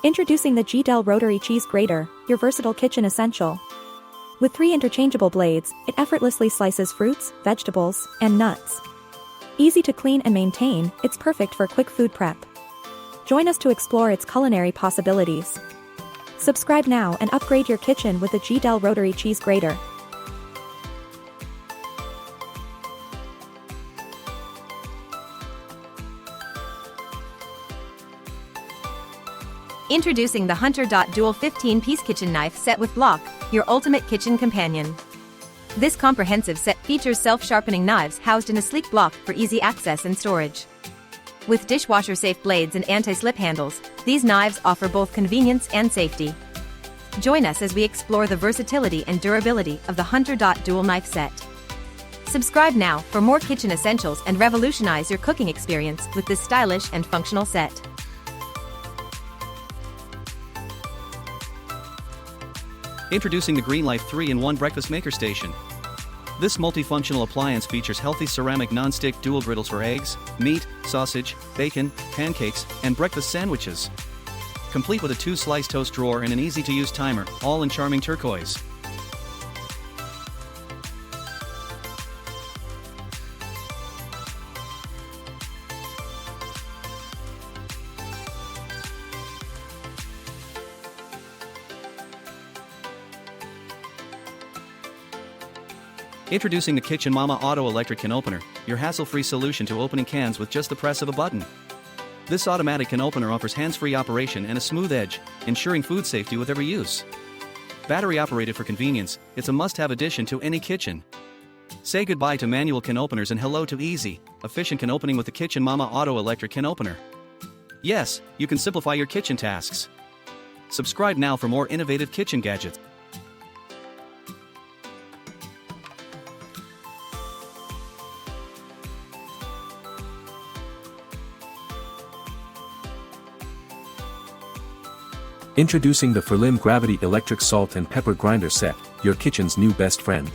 Introducing the Geedel Rotary Cheese Grater, your versatile kitchen essential. With 3 interchangeable blades, it effortlessly slices fruits, vegetables, and nuts. Easy to clean and maintain, it's perfect for quick food prep. Join us to explore its culinary possibilities. Subscribe now and upgrade your kitchen with the Geedel Rotary Cheese Grater. Introducing the Hunter Dual 15-piece kitchen knife set with block, your ultimate kitchen companion. This comprehensive set features self-sharpening knives housed in a sleek block for easy access and storage. With dishwasher-safe blades and anti-slip handles, these knives offer both convenience and safety. Join us as we explore the versatility and durability of the Hunter Dual knife set. Subscribe now for more kitchen essentials and revolutionize your cooking experience with this stylish and functional set. Introducing the GreenLife 3-in-1 Breakfast Maker Station. This multifunctional appliance features healthy ceramic non-stick dual griddles for eggs, meat, sausage, bacon, pancakes, and breakfast sandwiches. Complete with a 2-slice toast drawer and an easy-to-use timer, all in charming turquoise. Introducing the Kitchen Mama Auto Electric Can Opener, your hassle-free solution to opening cans with just the press of a button. This automatic can opener offers hands-free operation and a smooth edge, ensuring food safety with every use. Battery-operated for convenience, it's a must-have addition to any kitchen. Say goodbye to manual can openers and hello to easy, efficient can opening with the Kitchen Mama Auto Electric Can Opener. Yes, you can simplify your kitchen tasks. Subscribe now for more innovative kitchen gadgets. Introducing the FORLIM Gravity Electric Salt and Pepper Grinder Set, your kitchen's new best friend.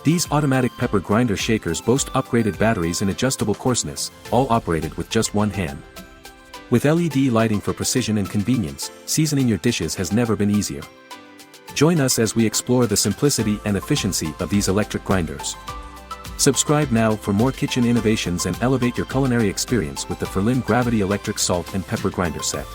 These automatic pepper grinder shakers boast upgraded batteries and adjustable coarseness, all operated with just one hand. With LED lighting for precision and convenience, seasoning your dishes has never been easier. Join us as we explore the simplicity and efficiency of these electric grinders. Subscribe now for more kitchen innovations and elevate your culinary experience with the FORLIM Gravity Electric Salt and Pepper Grinder Set.